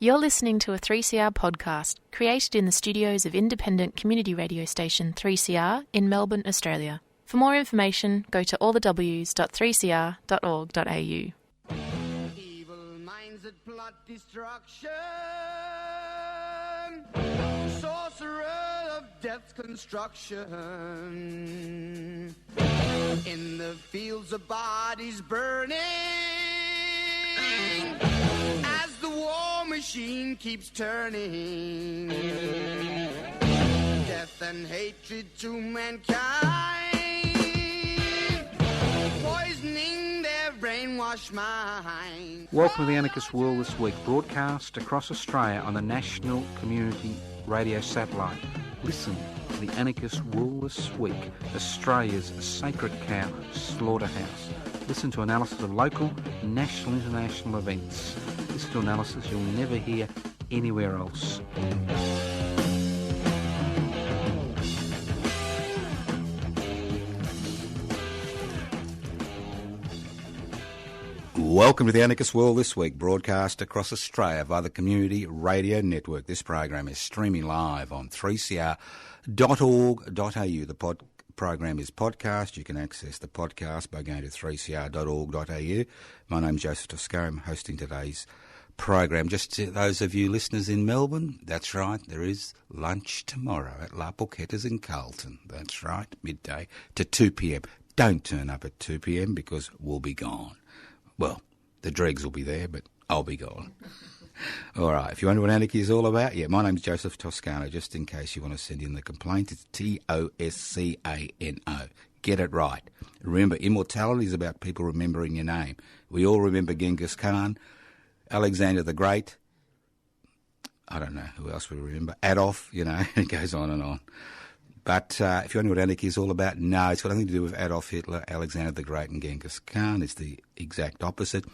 You're listening to a 3CR podcast created in the studios of independent community radio station 3CR in Melbourne, Australia. For more information, go to allthews.3cr.org.au. Evil minds that plot destruction, sorcerer of death's construction, in the fields of bodies burning, as the war machine keeps turning, death and hatred to mankind, poisoning their brainwashed mind. Welcome to the Anarchist World This Week, broadcast across Australia on the National Community Radio Satellite. Listen to the Anarchist World This Week, Australia's sacred cow slaughterhouse. Listen to analysis of local, national, international events. Listen to analysis you'll never hear anywhere else. Welcome to the Anarchist World This Week, broadcast across Australia via the Community Radio Network. This program is streaming live on 3cr.org.au. The program is podcast. You can access the podcast by going to 3cr.org.au. My name's Joseph Toscano. I'm hosting today's program. Just to those of you listeners in Melbourne, that's right, there is lunch tomorrow at La Porchetta's in Carlton. That's right, midday to 2 p.m. Don't turn up at 2 p.m. because we'll be gone. Well, the dregs will be there, but I'll be gone. All right, if you wonder what anarchy is all about, my name's Joseph Toscano. Just in case you want to send in the complaint, it's Toscano. Get it right. Remember, immortality is about people remembering your name. We all remember Genghis Khan, Alexander the Great. I don't know who else we remember. Adolf, it goes on and on. But if you wonder what anarchy is all about, no, it's got nothing to do with Adolf Hitler, Alexander the Great and Genghis Khan. It's the exact opposite.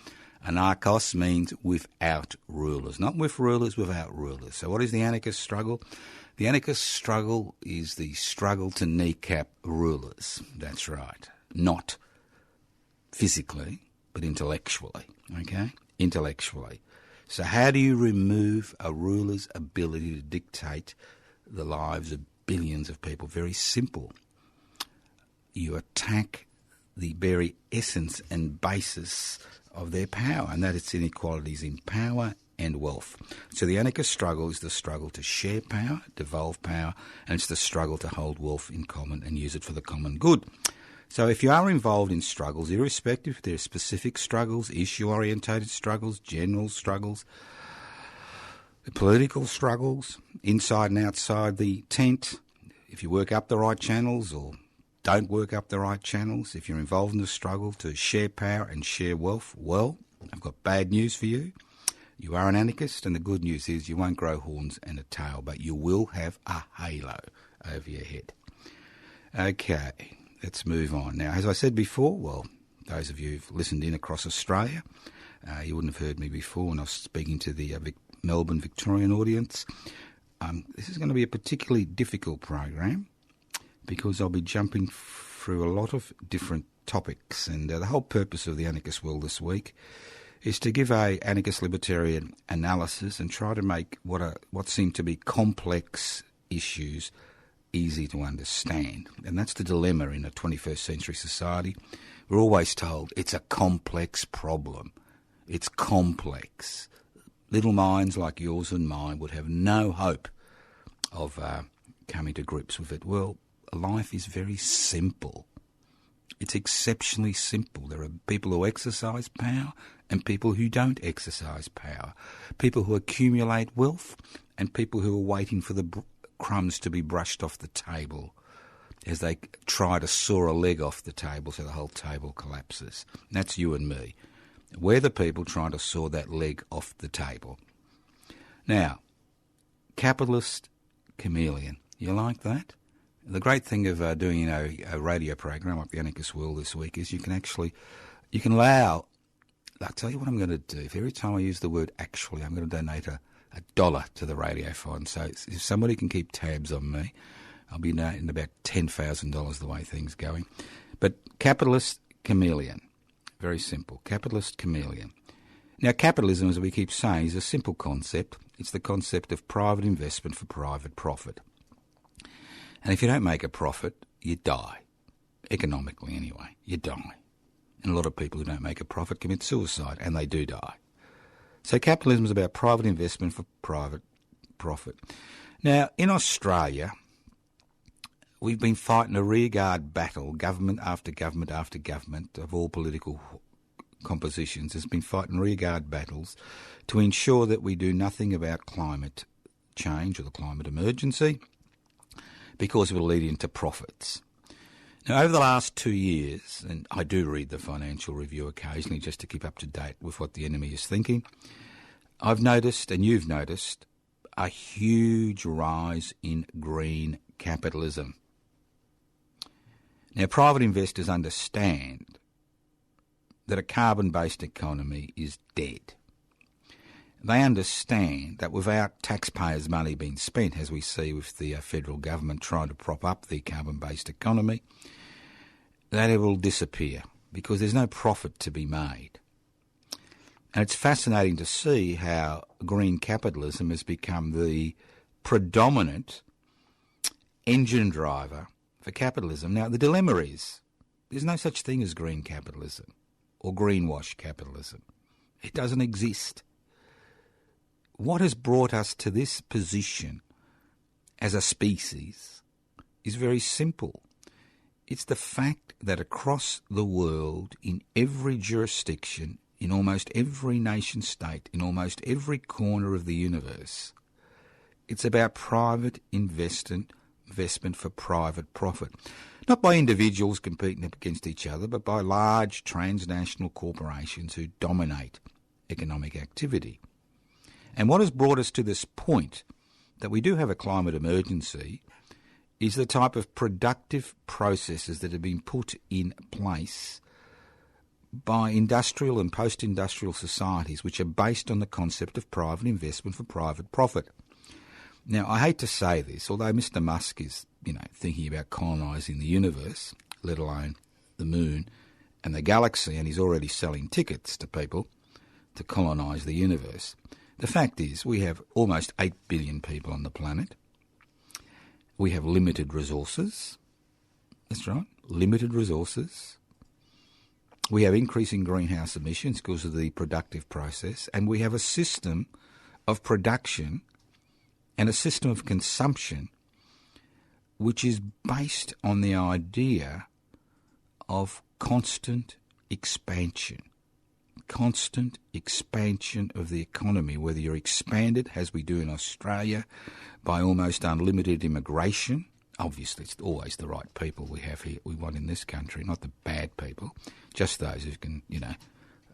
Anarchos means without rulers, not with rulers, without rulers. So what is the anarchist struggle? The anarchist struggle is the struggle to kneecap rulers. That's right. Not physically, but intellectually, okay? Intellectually. So how do you remove a ruler's ability to dictate the lives of billions of people? Very simple. You attack the very essence and basis of their power, and that is inequalities in power and wealth. So the anarchist struggle is the struggle to share power, devolve power, and it's the struggle to hold wealth in common and use it for the common good. So if you are involved in struggles, irrespective if they're specific struggles, issue-orientated struggles, general struggles, political struggles, inside and outside the tent, if you work up the right channels or don't work up the right channels, if you're involved in the struggle to share power and share wealth, well, I've got bad news for you. You are an anarchist, and the good news is you won't grow horns and a tail, but you will have a halo over your head. Okay, let's move on. Now, as I said before, well, those of you who've listened in across Australia, you wouldn't have heard me before when I was speaking to the Melbourne Victorian audience. This is going to be a particularly difficult program because I'll be jumping through a lot of different topics, and the whole purpose of the Anarchist World This Week is to give a anarchist libertarian analysis and try to make what seem to be complex issues easy to understand. And that's the dilemma in a 21st century society. We're always told it's a complex problem. It's complex. Little minds like yours and mine would have no hope of coming to grips with it. Well, life is very simple. It's exceptionally simple. There are people who exercise power and people who don't exercise power. People who accumulate wealth and people who are waiting for the crumbs to be brushed off the table as they try to saw a leg off the table so the whole table collapses. And that's you and me. We're the people trying to saw that leg off the table. Now, capitalist chameleon. You like that? The great thing of doing a radio program like the Anarchist World This Week is you can allow, I'll tell you what I'm going to do. For every time I use the word actually, I'm going to donate a $1 to the radio fund. So if somebody can keep tabs on me, I'll be donating about $10,000 the way things are going. But capitalist chameleon, very simple, capitalist chameleon. Now, capitalism, as we keep saying, is a simple concept. It's the concept of private investment for private profit. And if you don't make a profit, you die. Economically, anyway, you die. And a lot of people who don't make a profit commit suicide, and they do die. So capitalism is about private investment for private profit. Now, in Australia, we've been fighting a rearguard battle, government after government after government of all political compositions has been fighting rearguard battles to ensure that we do nothing about climate change or the climate emergency because it will lead into profits. Now, over the last 2 years, and I do read the Financial Review occasionally just to keep up to date with what the enemy is thinking, I've noticed, and you've noticed, a huge rise in green capitalism. Now, private investors understand that a carbon-based economy is dead. They understand that without taxpayers' money being spent, as we see with the federal government trying to prop up the carbon-based economy, that it will disappear because there's no profit to be made. And it's fascinating to see how green capitalism has become the predominant engine driver for capitalism. Now, the dilemma is there's no such thing as green capitalism or greenwash capitalism. It doesn't exist. What has brought us to this position as a species is very simple. It's the fact that across the world, in every jurisdiction, in almost every nation state, in almost every corner of the universe, it's about private investment for private profit. Not by individuals competing against each other, but by large transnational corporations who dominate economic activity. And what has brought us to this point that we do have a climate emergency is the type of productive processes that have been put in place by industrial and post-industrial societies which are based on the concept of private investment for private profit. Now, I hate to say this, although Mr. Musk is, thinking about colonising the universe, let alone the moon and the galaxy, and he's already selling tickets to people to colonise the universe. The fact is, we have almost 8 billion people on the planet. We have limited resources. That's right, limited resources. We have increasing greenhouse emissions because of the productive process, and we have a system of production and a system of consumption which is based on the idea of constant expansion of the economy, whether you're expanded, as we do in Australia, by almost unlimited immigration. Obviously, it's always the right people we have here, we want in this country, not the bad people, just those who can,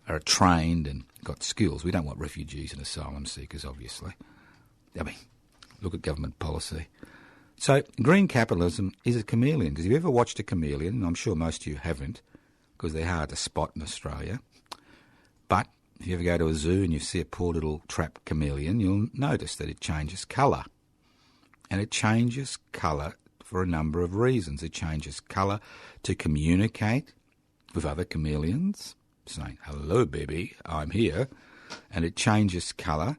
are trained and got skills. We don't want refugees and asylum seekers, obviously. I mean, look at government policy. So green capitalism is a chameleon, because if you've ever watched a chameleon, and I'm sure most of you haven't, because they're hard to spot in Australia, but if you ever go to a zoo and you see a poor little trapped chameleon, you'll notice that it changes colour. And it changes colour for a number of reasons. It changes colour to communicate with other chameleons, saying, "Hello, baby, I'm here." And it changes colour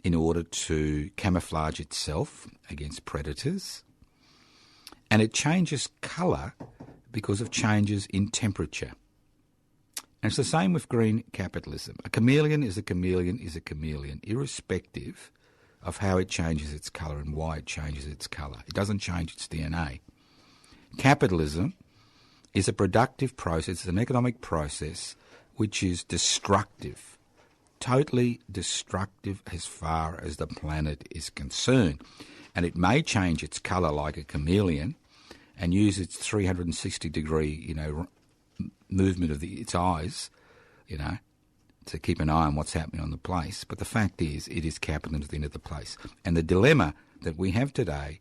in order to camouflage itself against predators. And it changes colour because of changes in temperature. And it's the same with green capitalism. A chameleon is a chameleon is a chameleon, irrespective of how it changes its colour and why it changes its colour. It doesn't change its DNA. Capitalism is a productive process, it's an economic process which is destructive, totally destructive as far as the planet is concerned. And it may change its colour like a chameleon and use its 360-degree, movement of its eyes, to keep an eye on what's happening on the place. But the fact is, it is capitalism at the end of the place. And the dilemma that we have today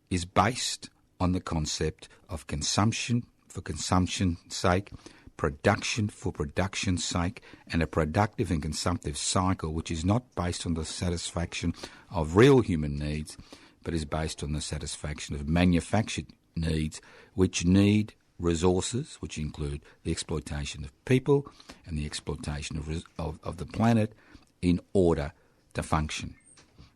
is based on the concept of consumption for consumption's sake, production for production's sake, and a productive and consumptive cycle which is not based on the satisfaction of real human needs, but is based on the satisfaction of manufactured needs which need resources, which include the exploitation of people and the exploitation of the planet, in order to function.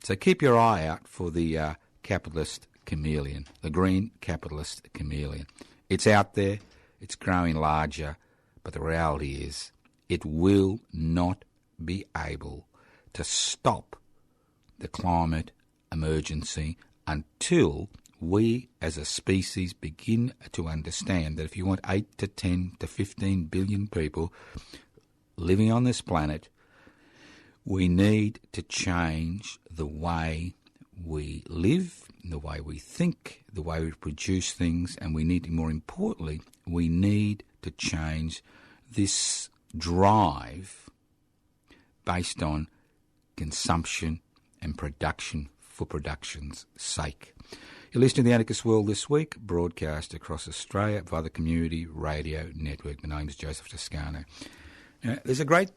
So keep your eye out for the capitalist chameleon, the green capitalist chameleon. It's out there, it's growing larger, but the reality is it will not be able to stop the climate emergency until we as a species begin to understand that if you want 8 to 10 to 15 billion people living on this planet, we need to change the way we live, the way we think, the way we produce things, and we need to, more importantly, we need to change this drive based on consumption and production for production's sake. You're listening to The Anarchist World This Week, broadcast across Australia via the Community Radio Network. My name is Joseph Toscano. There's a great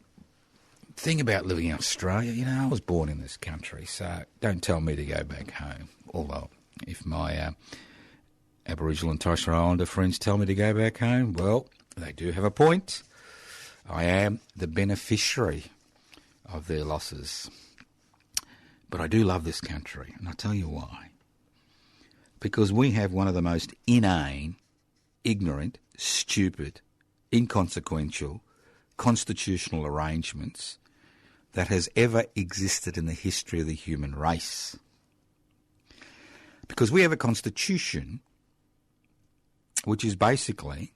thing about living in Australia. You know, I was born in this country, so don't tell me to go back home. Although, if my Aboriginal and Torres Strait Islander friends tell me to go back home, well, they do have a point. I am the beneficiary of their losses. But I do love this country, and I'll tell you why. Because we have one of the most inane, ignorant, stupid, inconsequential constitutional arrangements that has ever existed in the history of the human race. Because we have a constitution which is basically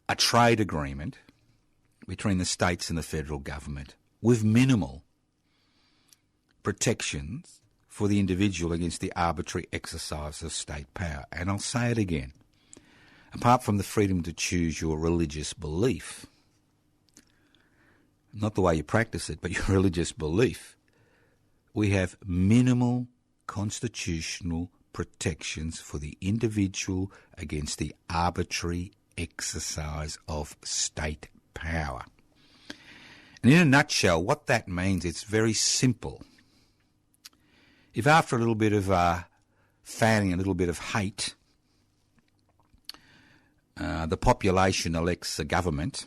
a trade agreement between the states and the federal government with minimal protections for the individual against the arbitrary exercise of state power. And I'll say it again. Apart from the freedom to choose your religious belief, not the way you practice it, but your religious belief, we have minimal constitutional protections for the individual against the arbitrary exercise of state power. And in a nutshell, what that means, it's very simple. If after a little bit of fanning, a little bit of hate, the population elects a government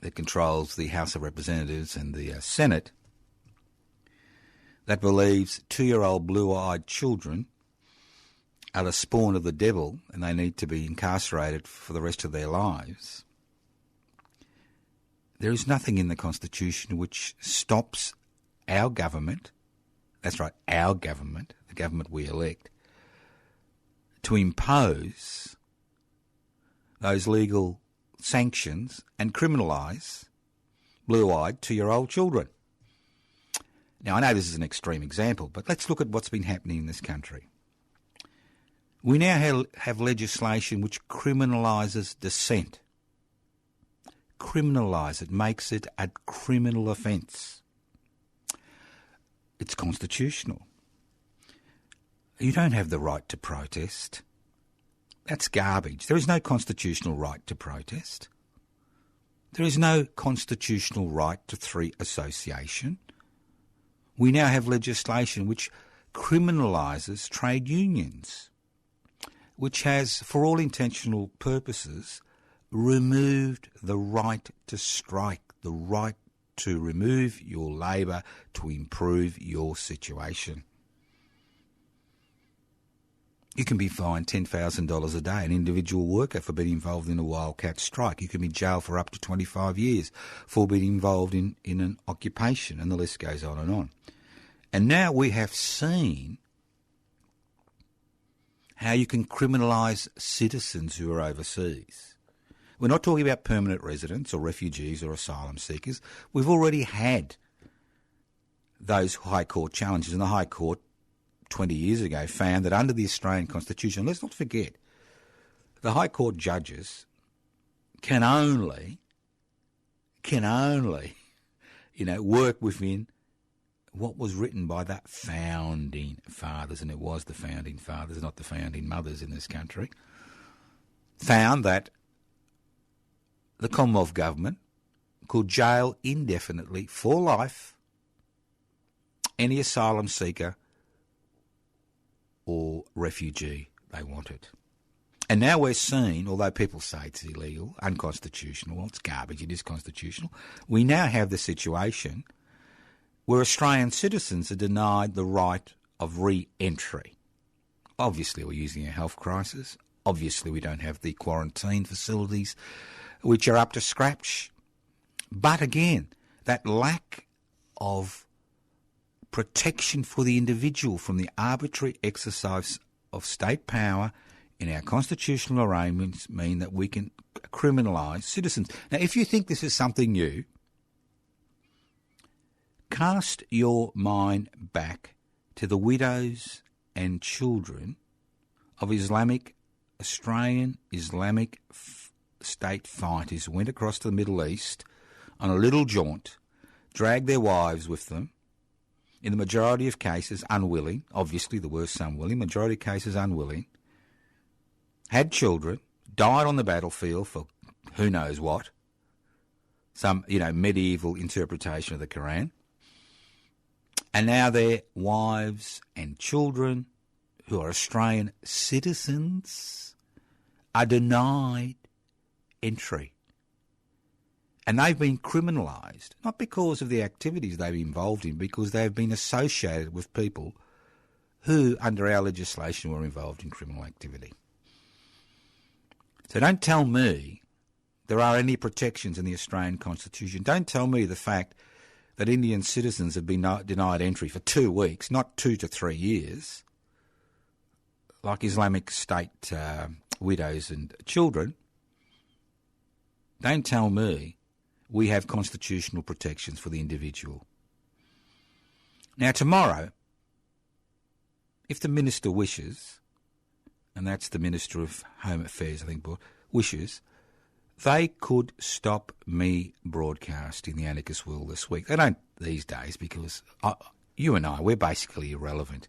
that controls the House of Representatives and the Senate that believes 2-year-old blue-eyed children are the spawn of the devil and they need to be incarcerated for the rest of their lives, there is nothing in the Constitution which stops our government, that's right, our government, the government we elect, to impose those legal sanctions and criminalise blue-eyed 2-year-old children. Now, I know this is an extreme example, but let's look at what's been happening in this country. We now have legislation which criminalises dissent. Criminalise it, makes it a criminal offence. It's constitutional. You don't have the right to protest. That's garbage. There is no constitutional right to protest. There is no constitutional right to free association. We now have legislation which criminalises trade unions, which has, for all intentional purposes, removed the right to strike, the right to remove your labour to improve your situation. You can be fined $10,000 a day, an individual worker, for being involved in a wildcat strike. You can be jailed for up to 25 years for being involved in an occupation, and the list goes on and on. And now we have seen how you can criminalise citizens who are overseas. We're not talking about permanent residents or refugees or asylum seekers. We've already had those High Court challenges, and the High Court 20 years ago found that under the Australian Constitution, let's not forget, the High Court judges can only, work within what was written by the founding fathers, and it was the founding fathers, not the founding mothers in this country, found that the Commonwealth Government could jail indefinitely for life any asylum seeker or refugee they wanted. And now we're seeing, although people say it's illegal, unconstitutional, well, it's garbage, it is constitutional, we now have the situation where Australian citizens are denied the right of re-entry. Obviously, we're using a health crisis. Obviously, we don't have the quarantine facilities which are up to scratch. But again, that lack of protection for the individual from the arbitrary exercise of state power in our constitutional arrangements mean that we can criminalise citizens. Now, if you think this is something new, cast your mind back to the widows and children of Australian Islamic state fighters who went across to the Middle East on a little jaunt, dragged their wives with them, in the majority of cases unwilling, obviously the worst unwilling, majority of cases unwilling, had children, died on the battlefield for who knows what, some, medieval interpretation of the Quran, and now their wives and children, who are Australian citizens, are denied entry. And they've been criminalised, not because of the activities they've been involved in, because they've been associated with people who, under our legislation, were involved in criminal activity. So don't tell me there are any protections in the Australian Constitution. Don't tell me the fact that Indian citizens have been denied entry for 2 weeks, not 2 to 3 years, like Islamic State widows and children. Don't tell me we have constitutional protections for the individual. Now, tomorrow, if the Minister wishes, and that's the Minister of Home Affairs, I think, wishes, they could stop me broadcasting the Anarchist World this week. They don't these days because you and I, we're basically irrelevant.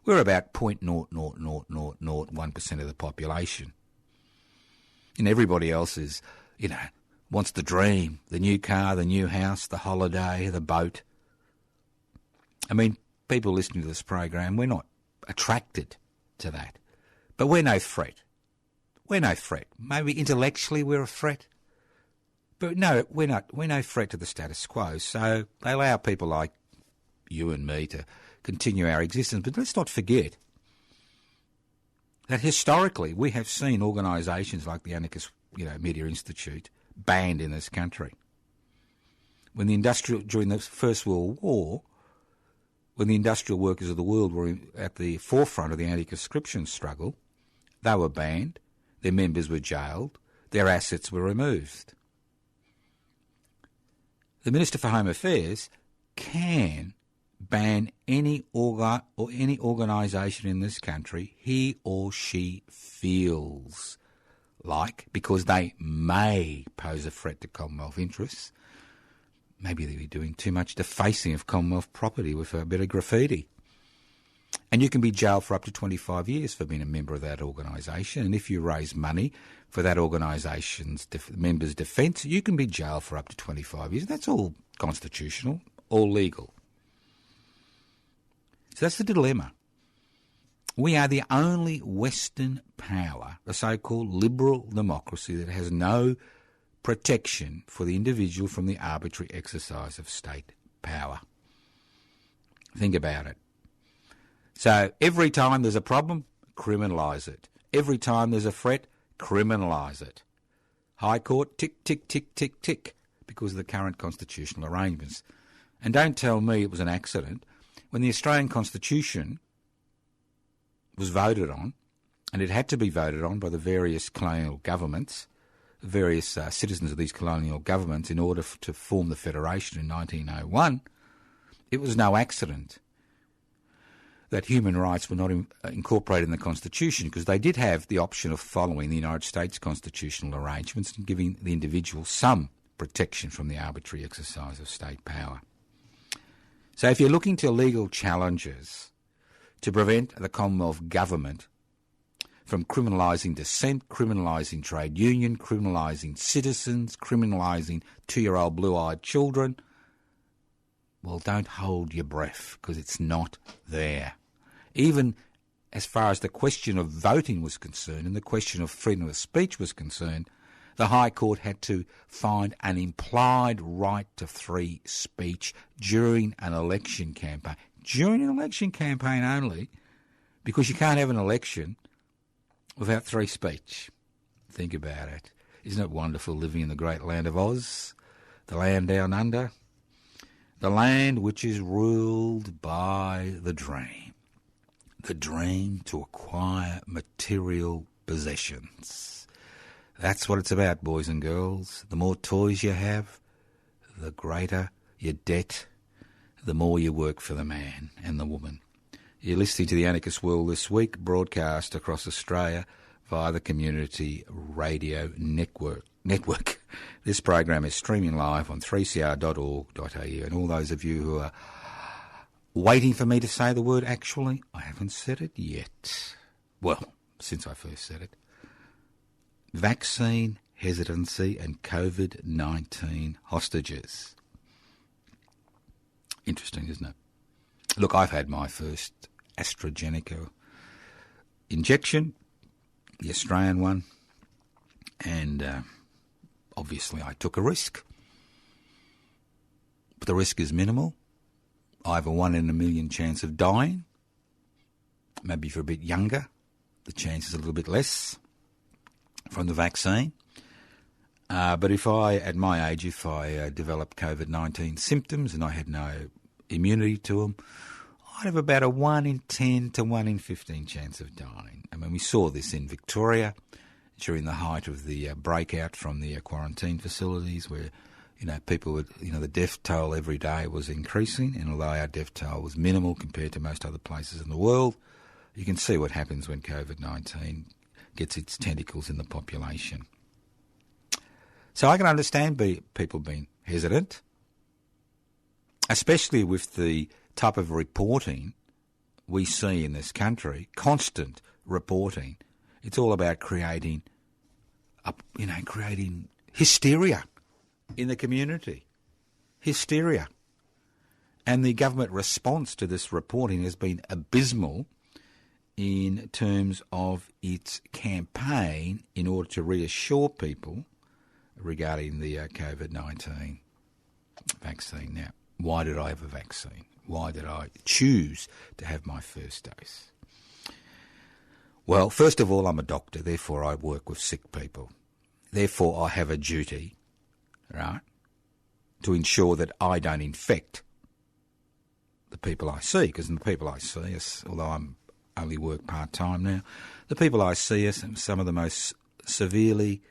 We're about 0.00001% of the population. And everybody else is, wants the dream, the new car, the new house, the holiday, the boat. I mean, people listening to this program, we're not attracted to that. But we're no threat. We're no threat. Maybe intellectually we're a threat. But no, we're no threat to the status quo. So they allow people like you and me to continue our existence. But let's not forget that historically we have seen organisations like the Anarchist Media Institute banned in this country. During the First World War, when the industrial workers of the world were at the forefront of the anti-conscription struggle, they were banned, their members were jailed, their assets were removed. The Minister for Home Affairs can ban any organisation in this country he or she feels like, because they may pose a threat to Commonwealth interests. Maybe they'll be doing too much defacing of Commonwealth property with a bit of graffiti. And you can be jailed for up to 25 years for being a member of that organisation. And if you raise money for that organisation's members' defence, you can be jailed for up to 25 years. That's all constitutional, all legal. So that's the dilemma. We are the only Western power, a so-called liberal democracy, that has no protection for the individual from the arbitrary exercise of state power. Think about it. So every time there's a problem, criminalise it. Every time there's a threat, criminalise it. High Court, tick, tick, tick, tick, tick, because of the current constitutional arrangements. And don't tell me it was an accident. When the Australian Constitution was voted on, and it had to be voted on by the various colonial governments, various citizens of these colonial governments, in order to form the Federation in 1901, it was no accident that human rights were not incorporated in the Constitution, because they did have the option of following the United States constitutional arrangements and giving the individual some protection from the arbitrary exercise of state power. So if you're looking to legal challenges to prevent the Commonwealth government from criminalising dissent, criminalising trade union, criminalising citizens, criminalising 2-year-old blue-eyed children, well, don't hold your breath, because it's not there. Even as far as the question of voting was concerned and the question of freedom of speech was concerned, the High Court had to find an implied right to free speech during an election campaign. During an election campaign only, because you can't have an election without free speech. Think about it. Isn't it wonderful living in the great land of Oz, the land down under, the land which is ruled by the dream to acquire material possessions. That's what it's about, boys and girls. The more toys you have, the greater your debt, the more you work for the man and the woman. You're listening to the Anarchist World This Week, broadcast across Australia via the Community Radio Network. This program is streaming live on 3cr.org.au, and all those of you who are waiting for me to say the word actually, I haven't said it yet. Well, since I first said it. Vaccine hesitancy and COVID-19 hostages. Interesting, isn't it? Look, I've had my first AstraZeneca injection, the Australian one, and obviously I took a risk. But the risk is minimal. I have a 1 in a million chance of dying. Maybe if you're a bit younger, the chance is a little bit less from the vaccine. But if I, at my age, if I developed COVID-19 symptoms and I had no immunity to them, I'd have about a 1 in 10 to 1 in 15 chance of dying. I mean, we saw this in Victoria during the height of the breakout from the quarantine facilities where, people would, the death toll every day was increasing, and although our death toll was minimal compared to most other places in the world, you can see what happens when COVID-19 gets its tentacles in the population. So I can understand people being hesitant, especially with the type of reporting we see in this country, constant reporting. It's all about creating hysteria in the community. Hysteria. And the government response to this reporting has been abysmal in terms of its campaign in order to reassure people regarding the COVID-19 vaccine. Now, why did I have a vaccine? Why did I choose to have my first dose? Well, first of all, I'm a doctor, therefore I work with sick people. Therefore, I have a duty, right, to ensure that I don't infect the people I see, because the people I see, although I'm only work part-time now, the people I see are some of the most severely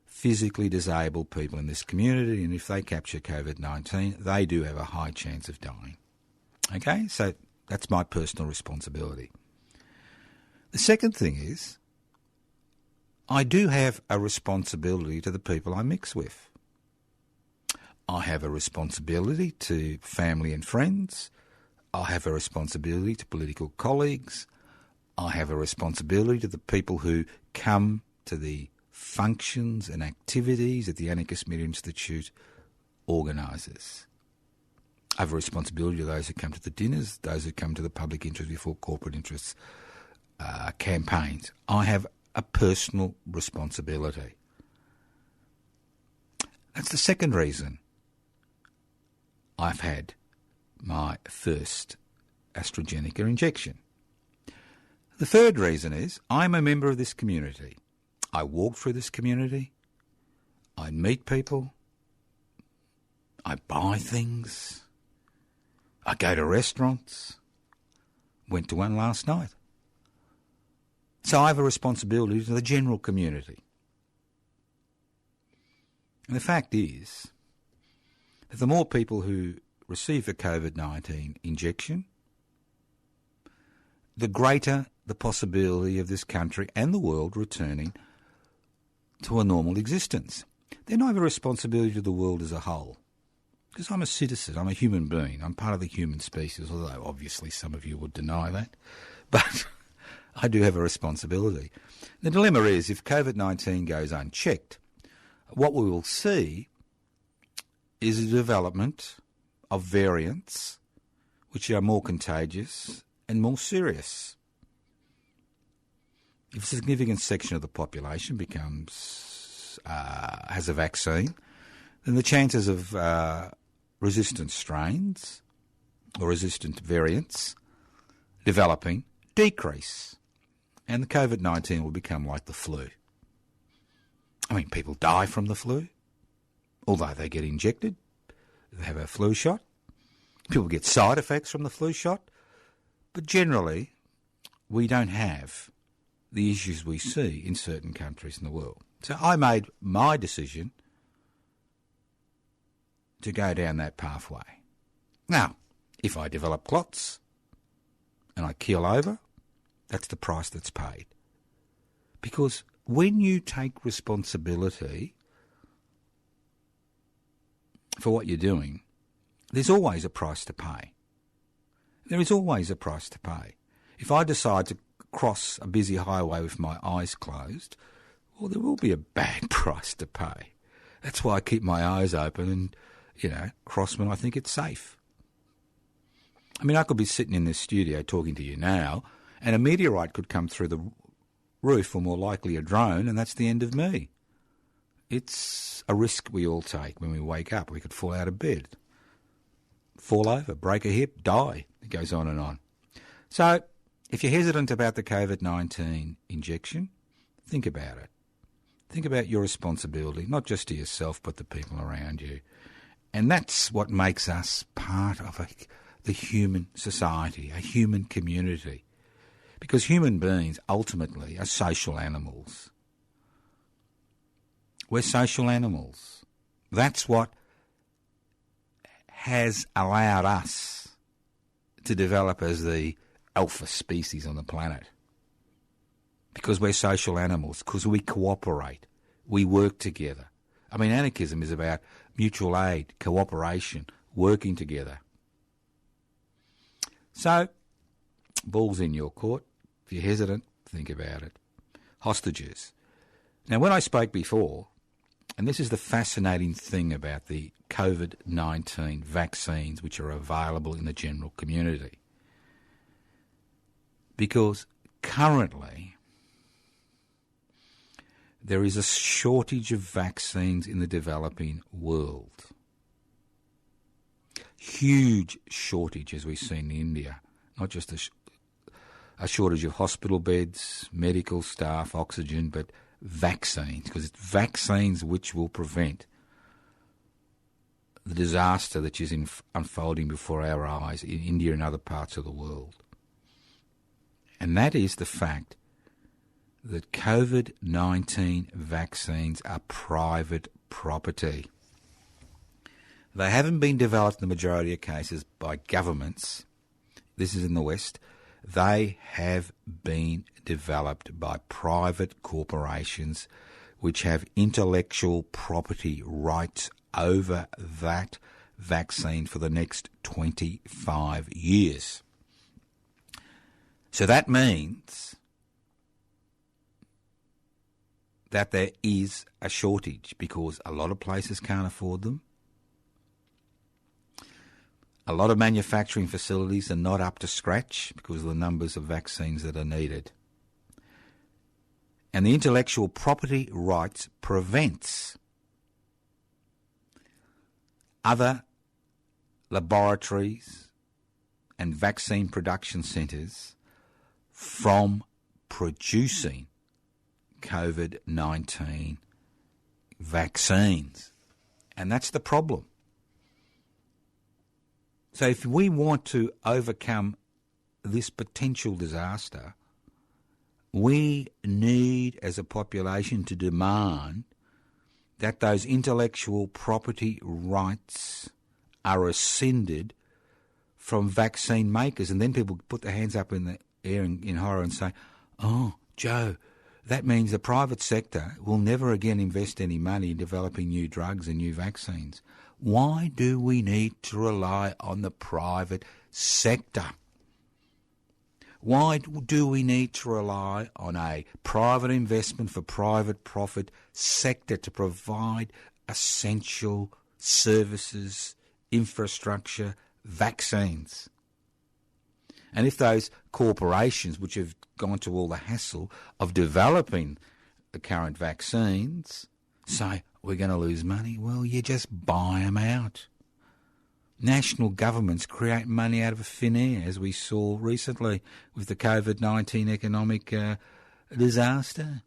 physically disabled people in this community, and if they capture COVID-19, they do have a high chance of dying. Okay, so that's my personal responsibility. The second thing is, I do have a responsibility to the people I mix with. I have a responsibility to family and friends. I have a responsibility to political colleagues. I have a responsibility to the people who come to the functions and activities that the Anarchist Media Institute organises. I have a responsibility to those who come to the dinners, those who come to the public interest before corporate interests campaigns. I have a personal responsibility. That's the second reason I've had my first AstraZeneca injection. The third reason is I'm a member of this community. I walk through this community. I meet people. I buy things. I go to restaurants. Went to one last night. So I have a responsibility to the general community. And the fact is that the more people who receive a COVID-19 injection, the greater the possibility of this country and the world returning to a normal existence. Then I have a responsibility to the world as a whole. Because I'm a citizen, I'm a human being, I'm part of the human species, although obviously some of you would deny that. But I do have a responsibility. The dilemma is, if COVID-19 goes unchecked, what we will see is a development of variants which are more contagious and more serious. If a significant section of the population has a vaccine, then the chances of resistant strains or resistant variants developing decrease, and the COVID-19 will become like the flu. I mean, people die from the flu, although they get injected, they have a flu shot. People get side effects from the flu shot, but generally we don't have the issues we see in certain countries in the world. So I made my decision to go down that pathway. Now, if I develop clots and I keel over, that's the price that's paid. Because when you take responsibility for what you're doing, there's always a price to pay. There is always a price to pay. If I decide to cross a busy highway with my eyes closed, well, there will be a bad price to pay. That's why I keep my eyes open and, cross when I think it's safe. I mean, I could be sitting in this studio talking to you now, and a meteorite could come through the roof, or more likely a drone, and that's the end of me. It's a risk we all take when we wake up. We could fall out of bed, fall over, break a hip, die. It goes on and on. So if you're hesitant about the COVID-19 injection, think about it. Think about your responsibility, not just to yourself, but the people around you. And that's what makes us part of the human society, a human community. Because human beings ultimately are social animals. We're social animals. That's what has allowed us to develop as the alpha species on the planet. Because we're social animals, because we cooperate, we work together. I mean, anarchism is about mutual aid, cooperation, working together. So, ball's in your court. If you're hesitant, think about it. Hostages. Now, when I spoke before, and this is the fascinating thing about the COVID-19 vaccines which are available in the general community, because currently there is a shortage of vaccines in the developing world. Huge shortage, as we've seen in India. Not just a shortage of hospital beds, medical staff, oxygen, but vaccines, because it's vaccines which will prevent the disaster that is unfolding before our eyes in India and other parts of the world. And that is the fact that COVID-19 vaccines are private property. They haven't been developed in the majority of cases by governments. This is in the West. They have been developed by private corporations which have intellectual property rights over that vaccine for the next 25 years. So that means that there is a shortage because a lot of places can't afford them. A lot of manufacturing facilities are not up to scratch because of the numbers of vaccines that are needed. And the intellectual property rights prevents other laboratories and vaccine production centres from producing COVID-19 vaccines. And that's the problem. So if we want to overcome this potential disaster, we need as a population to demand that those intellectual property rights are rescinded from vaccine makers. And then people put their hands up in the air in horror and say, oh, Joe, that means the private sector will never again invest any money in developing new drugs and new vaccines. Why do we need to rely on the private sector? Why do we need to rely on a private investment for private profit sector to provide essential services, infrastructure, vaccines? And if those corporations, which have gone to all the hassle of developing the current vaccines, say, we're going to lose money, well, you just buy them out. National governments create money out of thin air, as we saw recently with the COVID-19 economic disaster.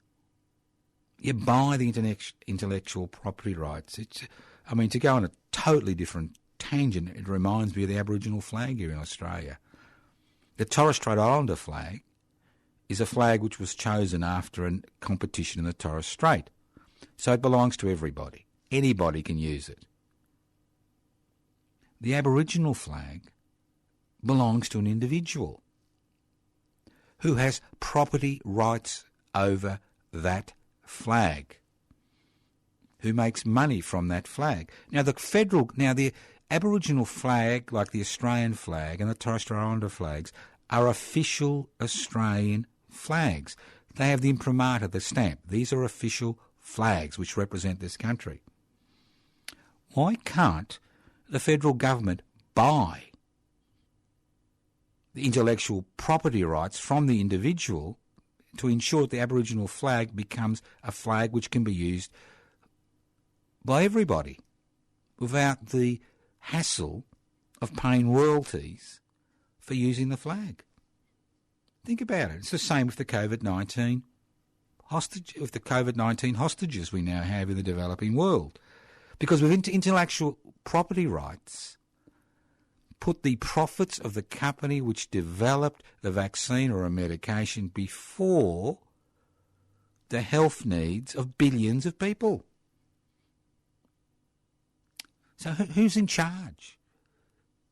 You buy the intellectual property rights. To go on a totally different tangent, it reminds me of the Aboriginal flag here in Australia. The Torres Strait Islander flag is a flag which was chosen after a competition in the Torres Strait. So it belongs to everybody. Anybody can use it. The Aboriginal flag belongs to an individual who has property rights over that flag, who makes money from that flag. Now the Aboriginal flag, like the Australian flag and the Torres Strait Islander flags, are official Australian flags. They have the imprimatur, the stamp. These are official flags which represent this country. Why can't the federal government buy the intellectual property rights from the individual to ensure that the Aboriginal flag becomes a flag which can be used by everybody without the hassle of paying royalties for using the flag? Think about it. It's the same with the COVID-19 hostages we now have in the developing world. Because with intellectual property rights, put the profits of the company which developed the vaccine or a medication before the health needs of billions of people. So who's in charge?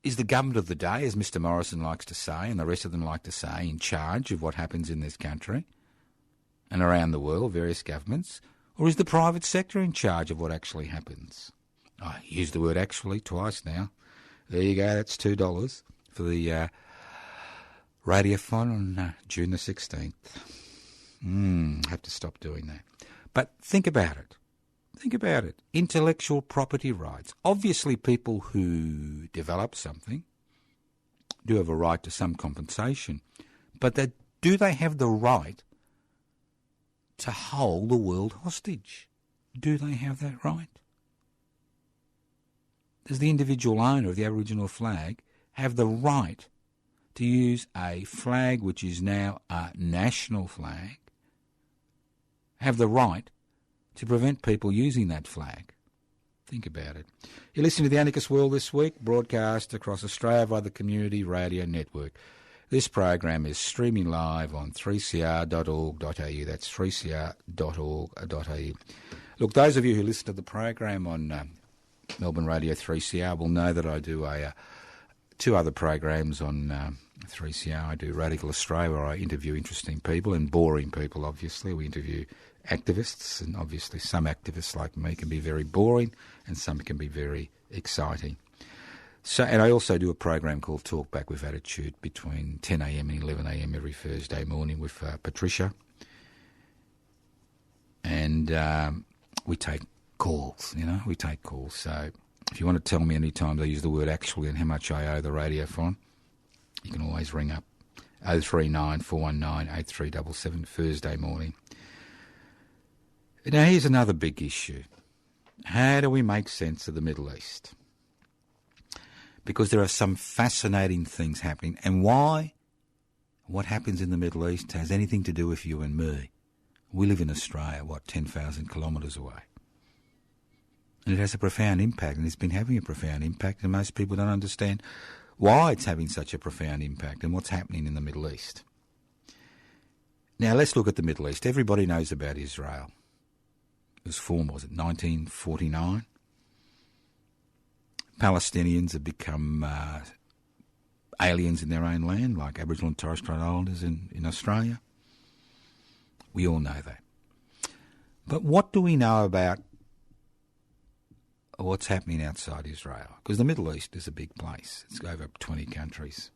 Is the government of the day, as Mr Morrison likes to say, and the rest of them like to say, in charge of what happens in this country and around the world, various governments? Or is the private sector in charge of what actually happens? I used the word actually twice now. There you go, that's $2 for the radiothon on June the 16th. I have to stop doing that. But think about it. Think about it. Intellectual property rights. Obviously, people who develop something do have a right to some compensation. But do they have the right to hold the world hostage? Do they have that right? Does the individual owner of the Aboriginal flag have the right to use a flag which is now a national flag, have the right to prevent people using that flag? Think about it. You're listening to The Anarchist World This Week, broadcast across Australia via the Community Radio Network. This program is streaming live on 3cr.org.au. That's 3cr.org.au. Look, those of you who listen to the program on Melbourne Radio 3CR will know that I do two other programs on 3CR. I do Radical Australia, where I interview interesting people and boring people, obviously. We interview activists, and obviously some activists like me can be very boring and some can be very exciting. And I also do a program called Talk Back with Attitude between 10 a.m. and 11 a.m. every Thursday morning with Patricia. And we take calls, we take calls. So if you want to tell me any time I use the word actually and how much I owe the radiothon, you can always ring up 039 419 8377 Thursday morning. Now here's another big issue. How do we make sense of the Middle East? Because there are some fascinating things happening. And why what happens in the Middle East has anything to do with you and me? We live in Australia, 10,000 kilometres away. And it has a profound impact, and it's been having a profound impact, and most people don't understand why it's having such a profound impact and what's happening in the Middle East. Now, let's look at the Middle East. Everybody knows about Israel. It was formed, 1949? Palestinians have become aliens in their own land, like Aboriginal and Torres Strait Islanders in Australia. We all know that. But what do we know about what's happening outside Israel? Because the Middle East is a big place. It's over 20 countries.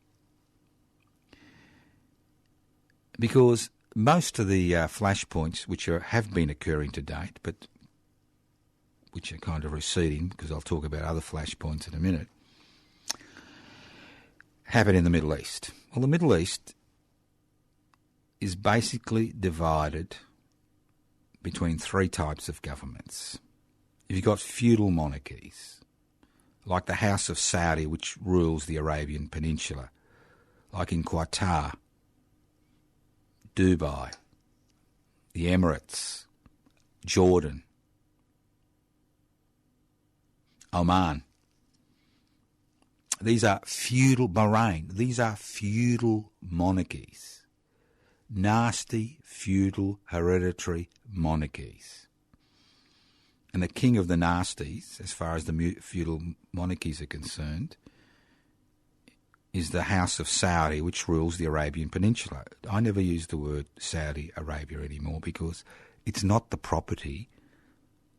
Because most of the flashpoints, which have been occurring to date, but which are kind of receding, because I'll talk about other flashpoints in a minute, happen in the Middle East? Well, the Middle East is basically divided between three types of governments. You've got feudal monarchies, like the House of Saudi, which rules the Arabian Peninsula, like in Qatar, Dubai, the Emirates, Jordan, Oman. These are feudal, Bahrain, these are feudal monarchies. Nasty, feudal, hereditary monarchies. And the king of the nasties, as far as the feudal monarchies are concerned, is the House of Saudi, which rules the Arabian Peninsula. I never use the word Saudi Arabia anymore because it's not the property.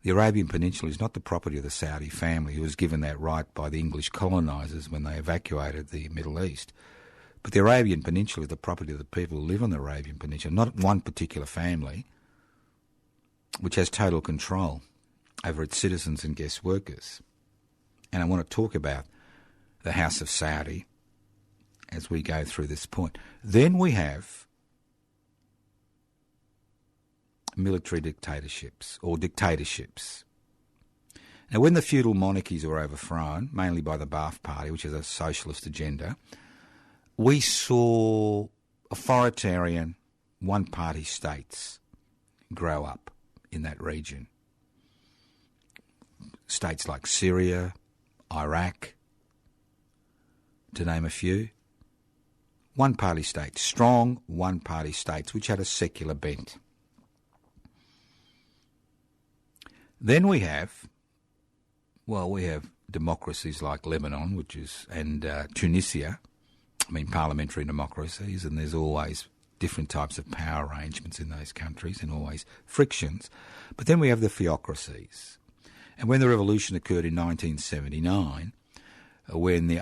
The Arabian Peninsula is not the property of the Saudi family, who was given that right by the English colonisers when they evacuated the Middle East. But the Arabian Peninsula is the property of the people who live on the Arabian Peninsula, not one particular family, which has total control over its citizens and guest workers. And I want to talk about the House of Saudi as we go through this point. Then we have military dictatorships or dictatorships. Now, when the feudal monarchies were overthrown, mainly by the Ba'ath Party, which has a socialist agenda, we saw authoritarian one-party states grow up in that region. States like Syria, Iraq, to name a few. One-party states, strong one-party states, which had a secular bent. Then we have democracies like Lebanon, and Tunisia. Parliamentary democracies, and there's always different types of power arrangements in those countries and always frictions. But then we have the theocracies. And when the revolution occurred in 1979, when the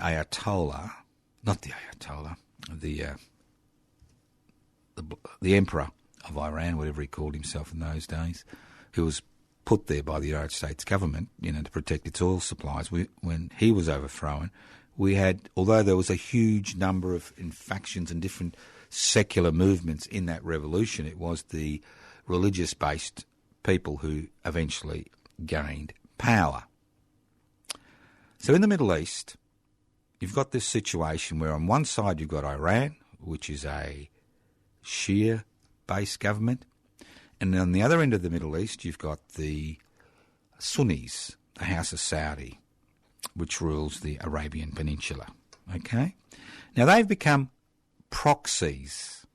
emperor of Iran, whatever he called himself in those days, who was put there by the United States government, to protect its oil supplies, when he was overthrown, we had, although there was a huge number of factions and different secular movements in that revolution, it was the religious-based people who eventually gained power. So in the Middle East, you've got this situation where on one side you've got Iran, which is a Shia-based government, and on the other end of the Middle East you've got the Sunnis, the House of Saudi, which rules the Arabian Peninsula. Okay? Now they've become proxies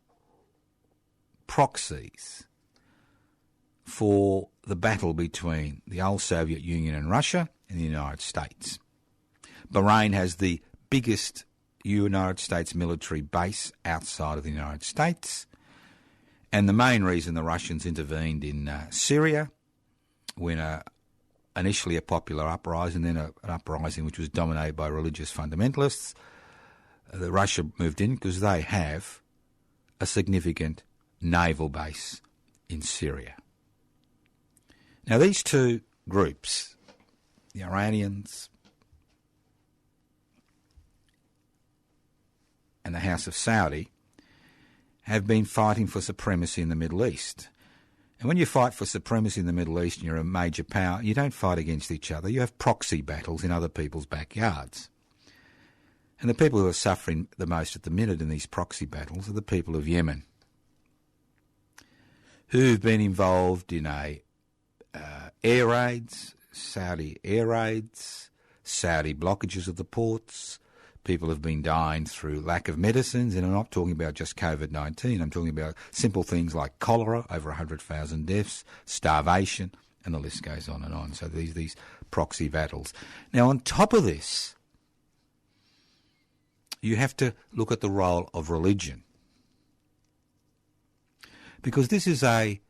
for the battle between the old Soviet Union and Russia and the United States. Bahrain has the biggest United States military base outside of the United States, and the main reason the Russians intervened in Syria when initially a popular uprising, then an uprising which was dominated by religious fundamentalists. Russia moved in because they have a significant naval base in Syria. Now these two groups, the Iranians and the House of Saudi, have been fighting for supremacy in the Middle East. And when you fight for supremacy in the Middle East and you're a major power, you don't fight against each other. You have proxy battles in other people's backyards. And the people who are suffering the most at the minute in these proxy battles are the people of Yemen, who've been involved in air raids, Saudi air raids, Saudi blockages of the ports. People have been dying through lack of medicines, and I'm not talking about just COVID-19. I'm talking about simple things like cholera, over 100,000 deaths, starvation, and the list goes on and on. So these proxy battles. Now, on top of this, you have to look at the role of religion, because this is a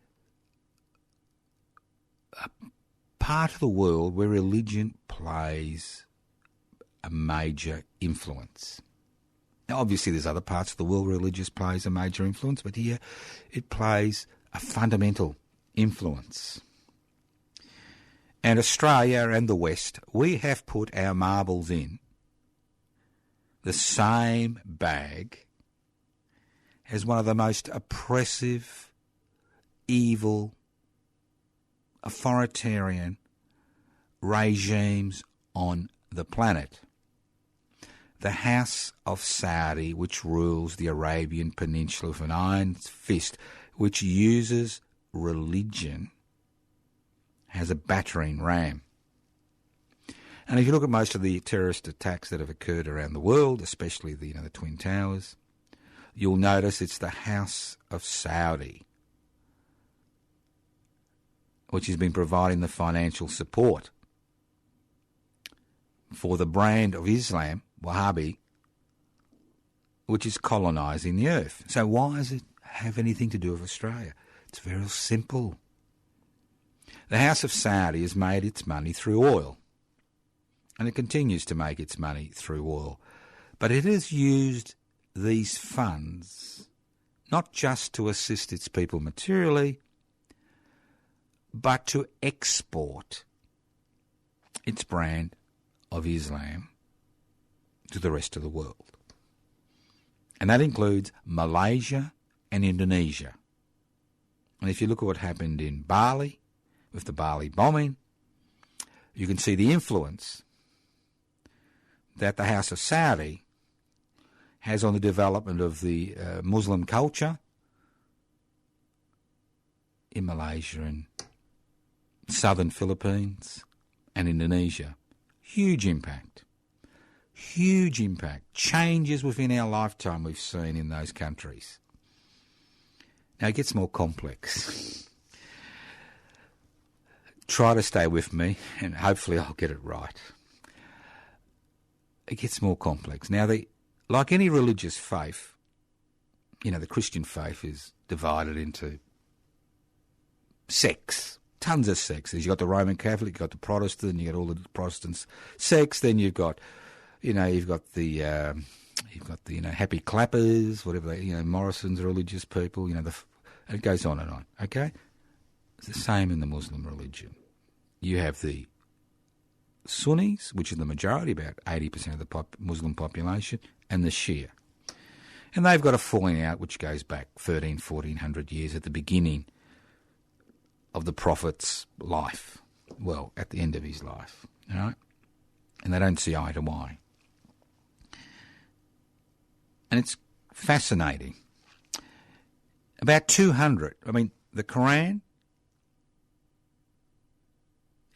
part of the world where religion plays a major influence. Now, obviously, there's other parts of the world where religious plays a major influence, but here it plays a fundamental influence. And Australia and the West, we have put our marbles in the same bag as one of the most oppressive, evil, authoritarian regimes on the planet. The House of Saudi, which rules the Arabian Peninsula with an iron fist, which uses religion as a battering ram. And if you look at most of the terrorist attacks that have occurred around the world, especially the Twin Towers, you'll notice it's the House of Saudi which has been providing the financial support for the brand of Islam, Wahhabi, which is colonising the earth. So why does it have anything to do with Australia? It's very simple. The House of Saudi has made its money through oil, and it continues to make its money through oil. But it has used these funds not just to assist its people materially, but to export its brand of Islam to the rest of the world. And that includes Malaysia and Indonesia. And if you look at what happened in Bali, with the Bali bombing, you can see the influence that the House of Saudi has on the development of the Muslim culture in Malaysia and southern Philippines and Indonesia. Huge impact. Huge impact. Changes within our lifetime we've seen in those countries. Now it gets more complex. Try to stay with me and hopefully I'll get it right. It gets more complex. Now, like any religious faith, the Christian faith is divided into sects. Tons of sects. You've got the Roman Catholic, you've got the Protestant, you've got all the Protestant sects, then you've got the happy clappers, whatever Morrison's religious people, it goes on and on, okay? It's the same in the Muslim religion. You have the Sunnis, which is the majority, about 80% of the Muslim population, and the Shia. And they've got a falling out which goes back 1400 years at the beginning of the Prophet's life. Well, at the end of his life, right? And they don't see eye to eye. And it's fascinating. About 200, the Quran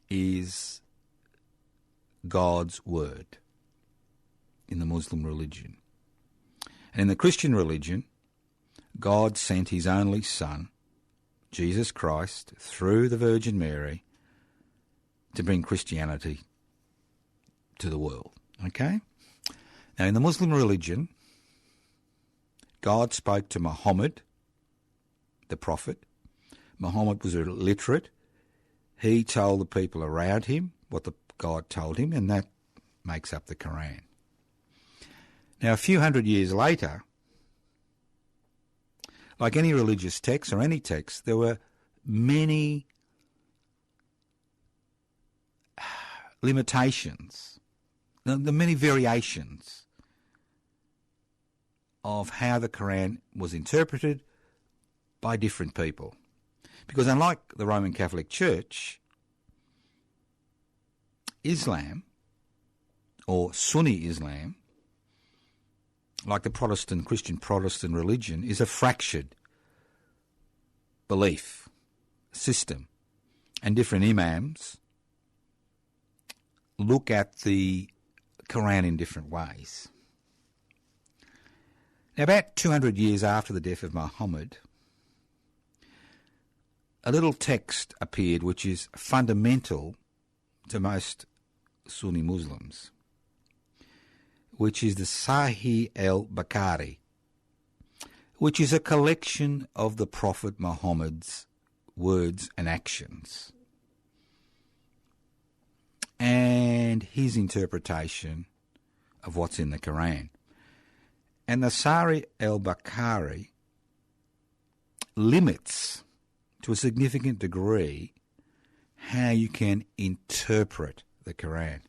is God's word in the Muslim religion. And in the Christian religion, God sent his only Son, Jesus Christ, through the Virgin Mary to bring Christianity to the world. Okay? Now, in the Muslim religion, God spoke to Muhammad, the prophet. Muhammad was illiterate. He told the people around him what God told him, and that makes up the Quran. Now, a few hundred years later, like any religious text or any text, there were many limitations, the many variations of how the Quran was interpreted by different people. Because unlike the Roman Catholic Church, Islam, or Sunni Islam, like the Christian Protestant religion, is a fractured belief system. And different imams look at the Quran in different ways. Now, about 200 years after the death of Muhammad, a little text appeared which is fundamental to most Sunni Muslims, which is the Sahih al-Bukhari, which is a collection of the Prophet Muhammad's words and actions and his interpretation of what's in the Quran. And the Sahih al-Bukhari limits to a significant degree how you can interpret the Quran.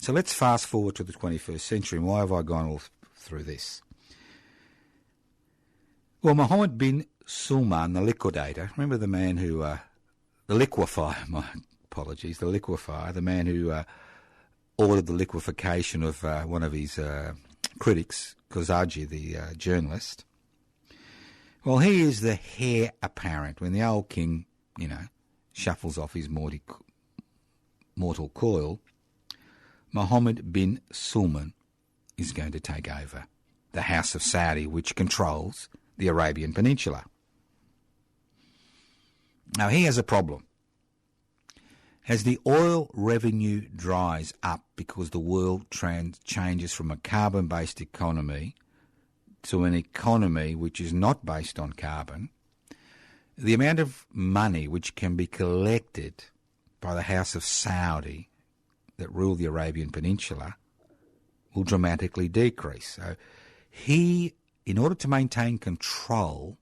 So let's fast forward to the 21st century. And why have I gone all through this? Well, Mohammed bin Salman, the liquidator, remember the man who, the liquefier, my apologies, the liquefier, the man who ordered the liquefaction of one of his critics, Khashoggi, the journalist. Well, he is the heir apparent. When the old king, shuffles off his mortal coil, Mohammed bin Salman is going to take over the House of Saudi, which controls the Arabian Peninsula. Now, he has a problem. As the oil revenue dries up because the world changes from a carbon-based economy to an economy which is not based on carbon, the amount of money which can be collected by the House of Saudi that rule the Arabian Peninsula will dramatically decrease. So he, in order to maintain control,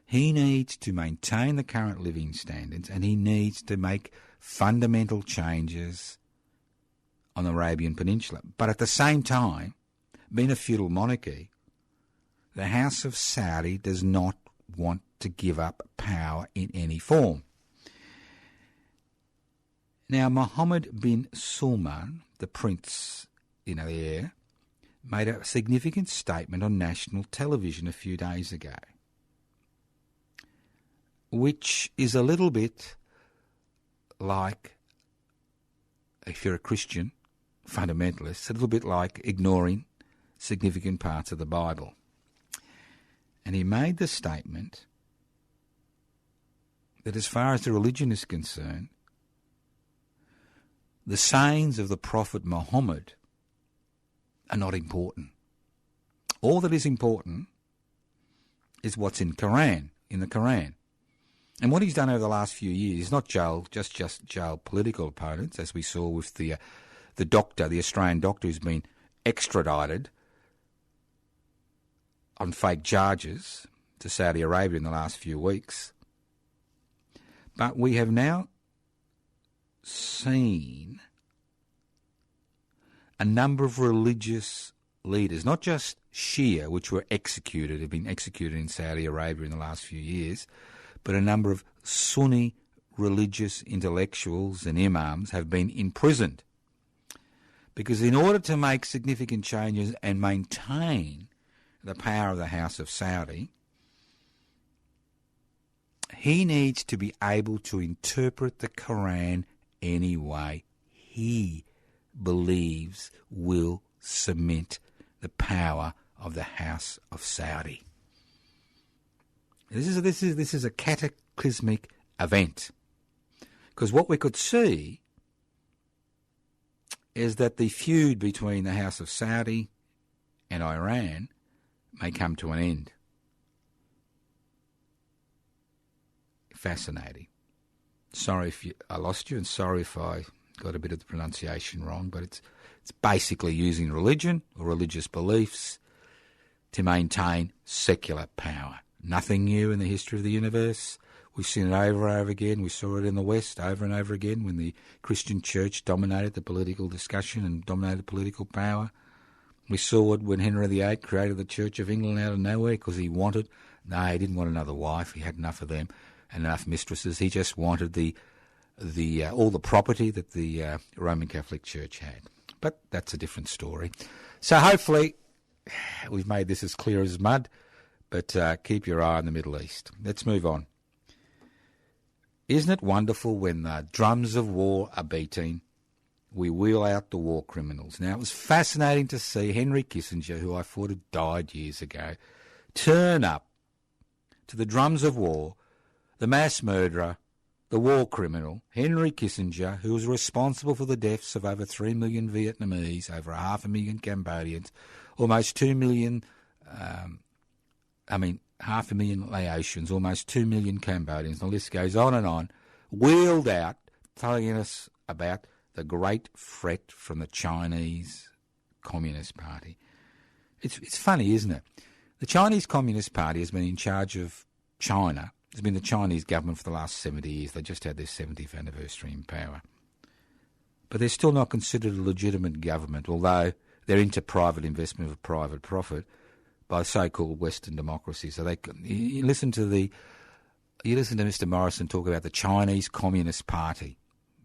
he needs to maintain the current living standards, and he needs to make fundamental changes on the Arabian Peninsula. But at the same time, being a feudal monarchy, the House of Saudi does not want to give up power in any form. Now, Mohammed bin Salman, the prince, the heir, made a significant statement on national television a few days ago, which is a little bit like, if you're a Christian fundamentalist, a little bit like ignoring significant parts of the Bible. And he made the statement that as far as the religion is concerned, the sayings of the Prophet Muhammad are not important. All that is important is what's in the Quran. And what he's done over the last few years is not just jail political opponents, as we saw with the doctor, the Australian doctor who's been extradited on fake charges to Saudi Arabia in the last few weeks. But we have now seen a number of religious leaders, not just Shia, which have been executed in Saudi Arabia in the last few years, but a number of Sunni religious intellectuals and imams have been imprisoned. Because in order to make significant changes and maintain the power of the House of Saudi, he needs to be able to interpret the Quran any way he believes will cement the power of the House of Saudi. This is a cataclysmic event, because what we could see is that the feud between the House of Saudi and Iran may come to an end. Fascinating. Sorry if I lost you, and sorry if I got a bit of the pronunciation wrong, but it's basically using religion or religious beliefs to maintain secular power. Nothing new in the history of the universe. We've seen it over and over again. We saw it in the West over and over again when the Christian church dominated the political discussion and dominated political power. We saw it when Henry VIII created the Church of England out of nowhere because he didn't want another wife. He had enough of them and enough mistresses. He just wanted all the property that the Roman Catholic Church had. But that's a different story. So hopefully we've made this as clear as mud, but keep your eye on the Middle East. Let's move on. Isn't it wonderful when the drums of war are beating, we wheel out the war criminals? Now, it was fascinating to see Henry Kissinger, who I thought had died years ago, turn up to the drums of war, the mass murderer, the war criminal, Henry Kissinger, who was responsible for the deaths of over 3 million Vietnamese, over 500,000 Cambodians, almost 2 million, 500,000 Laotians, almost 2 million Cambodians, the list goes on, wheeled out, telling us about the great threat from the Chinese Communist Party. It's funny, isn't it? The Chinese Communist Party has been in charge of China. It's been the Chinese government for the last 70 years. They just had their 70th anniversary in power. but they're still not considered a legitimate government, although they're into private investment for private profit by so-called Western democracies. So you listen to Mr. Morrison talk about the Chinese Communist Party,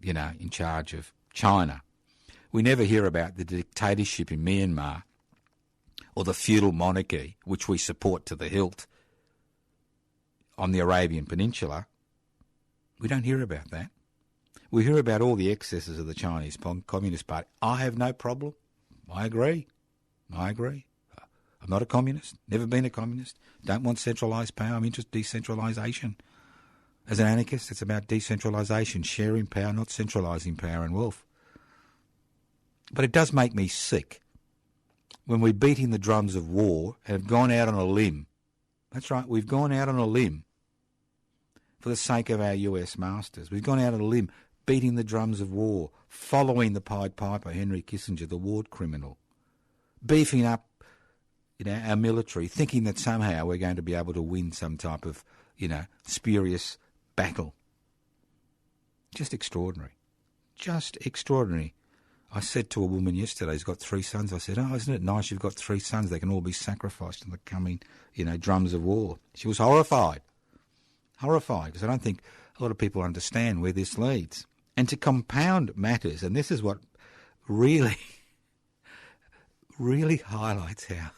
in charge of China. We never hear about the dictatorship in Myanmar or the feudal monarchy, which we support to the hilt on the Arabian Peninsula. We don't hear about that. We hear about all the excesses of the Chinese Communist Party. I have no problem. I agree. I'm not a communist, never been a communist, don't want centralised power. I'm interested in decentralisation. As an anarchist, it's about decentralisation, sharing power, not centralising power and wealth. But it does make me sick when we're beating the drums of war and have gone out on a limb. That's right, we've gone out on a limb for the sake of our US masters. We've gone out on a limb beating the drums of war, following the Pied Piper, Henry Kissinger, the war criminal, beefing up our military, thinking that somehow we're going to be able to win some type of, spurious battle. Just extraordinary. Just extraordinary. I said to a woman yesterday who's got 3 sons, I said, oh, isn't it nice you've got 3 sons? They can all be sacrificed in the coming, drums of war. She was horrified. Horrified, because I don't think a lot of people understand where this leads. And to compound matters, and this is what really, really highlights how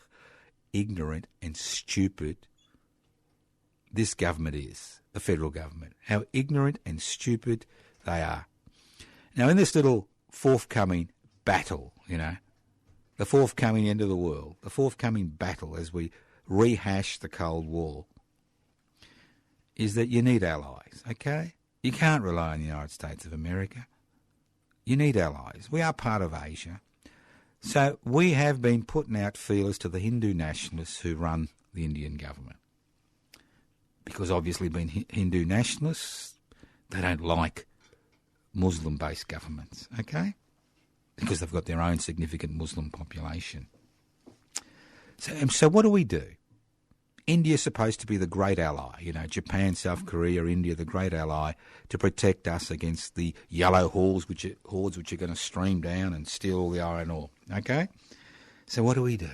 ignorant and stupid this government is, the federal government, how ignorant and stupid they are. Now, in this little forthcoming battle, the forthcoming end of the world, the forthcoming battle as we rehash the Cold War, is that you need allies, okay? You can't rely on the United States of America. You need allies. We are part of Asia. So we have been putting out feelers to the Hindu nationalists who run the Indian government. Because obviously being Hindu nationalists, they don't like Muslim-based governments, okay? Because they've got their own significant Muslim population. So what do? India's supposed to be the great ally, Japan, South Korea, India, the great ally to protect us against the yellow hordes which are going to stream down and steal all the iron ore, okay? So what do?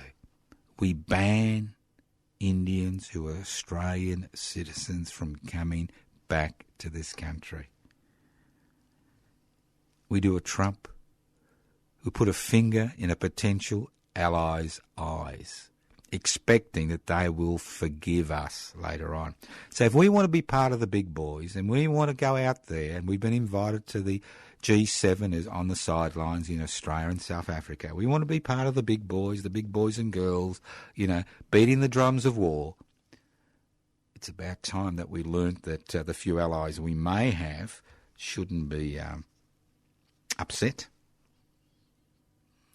We ban Indians who are Australian citizens from coming back to this country. We do a Trump. We put a finger in a potential ally's eyes, expecting that they will forgive us later on. So if we want to be part of the big boys and we want to go out there, and we've been invited to the G7 is on the sidelines in Australia and South Africa, we want to be part of the big boys and girls, beating the drums of war. It's about time that we learnt that the few allies we may have shouldn't be upset.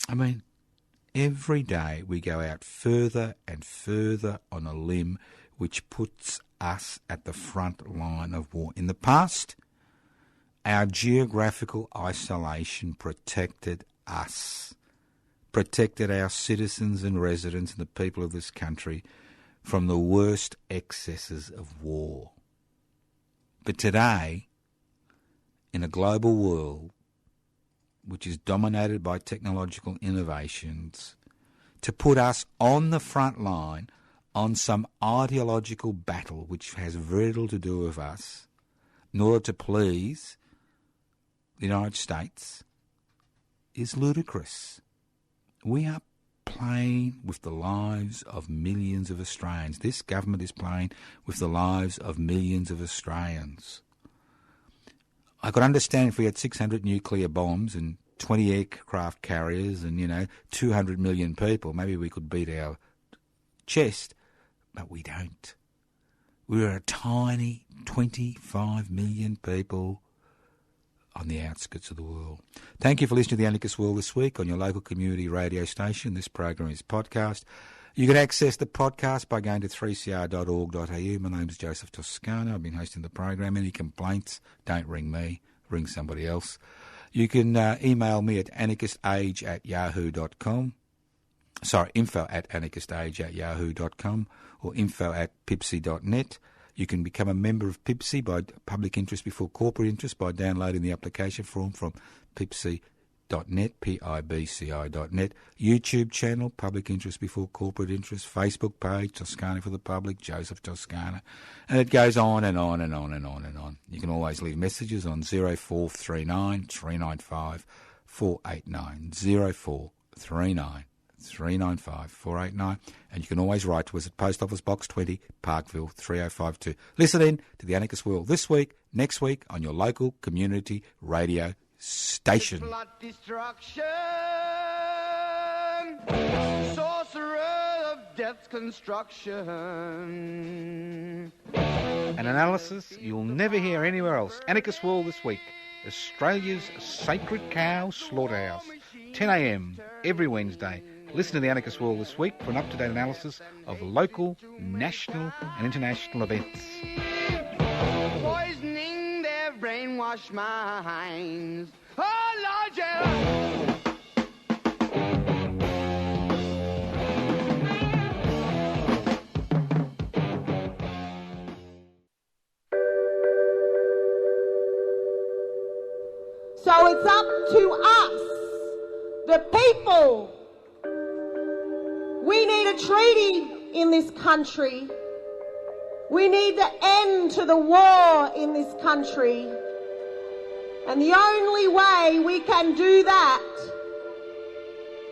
I mean, every day we go out further and further on a limb which puts us at the front line of war. In the past, our geographical isolation protected us, protected our citizens and residents and the people of this country from the worst excesses of war. But today, in a global world which is dominated by technological innovations, to put us on the front line on some ideological battle which has very little to do with us, in order to please the United States, is ludicrous. We are playing with the lives of millions of Australians. This government is playing with the lives of millions of Australians. I could understand if we had 600 nuclear bombs and 20 aircraft carriers and, 200 million people, maybe we could beat our chest, but we don't. We're a tiny 25 million people on the outskirts of the world. Thank you for listening to The Anarchist World this week on your local community radio station. This program is podcast. You can access the podcast by going to 3cr.org.au. My name's Joseph Toscano. I've been hosting the program. Any complaints, don't ring me, ring somebody else. You can email me at anarchistage@yahoo.com. Sorry, info@anarchistage@yahoo.com or info@pipsy.net. You can become a member of PIPSY by public interest before corporate interest by downloading the application form from pipsy.net. pibci.net, YouTube channel, Public Interest Before Corporate Interest, Facebook page, Toscana for the Public, Joseph Toscana, and it goes on and on and on and on and on. You can always leave messages on 0439 395 489, 0439 395 489, and you can always write to us at Post Office Box 20, Parkville 3052. Listen in to the Anarchist World this week, next week on your local community radio station. Blood destruction, sorcerer of death's construction. An analysis you'll never hear anywhere else. Anarchist World this week. Australia's sacred cow slaughterhouse. 10 a.m. every Wednesday. Listen to the Anarchist World this week for an up-to-date analysis of local, national and international events. Poisoning their brainwashed minds. Oh, Lord, yeah. So it's up to us, the people. We need a treaty in this country. We need the end to the war in this country. And the only way we can do that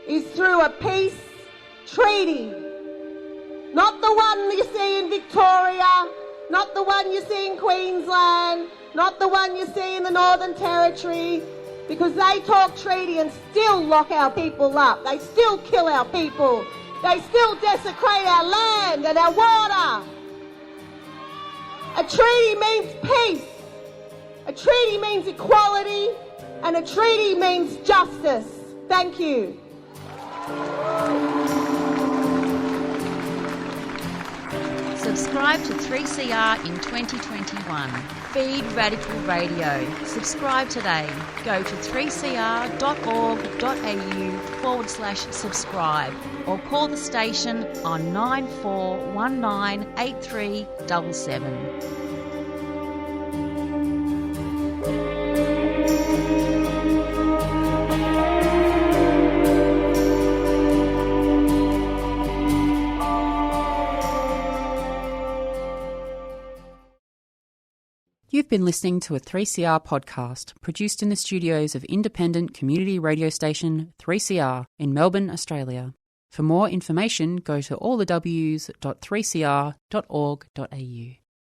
is through a peace treaty. Not the one you see in Victoria, not the one you see in Queensland, not the one you see in the Northern Territory, because they talk treaty and still lock our people up. They still kill our people. They still desecrate our land and our water. A treaty means peace. A treaty means equality. And a treaty means justice. Thank you. Subscribe to 3CR in 2021. Feed Radical Radio. Subscribe today. Go to 3cr.org.au/subscribe or call the station on 94198377. You've been listening to a 3CR podcast produced in the studios of independent community radio station 3CR in Melbourne, Australia. For more information, go to allthews.3cr.org.au.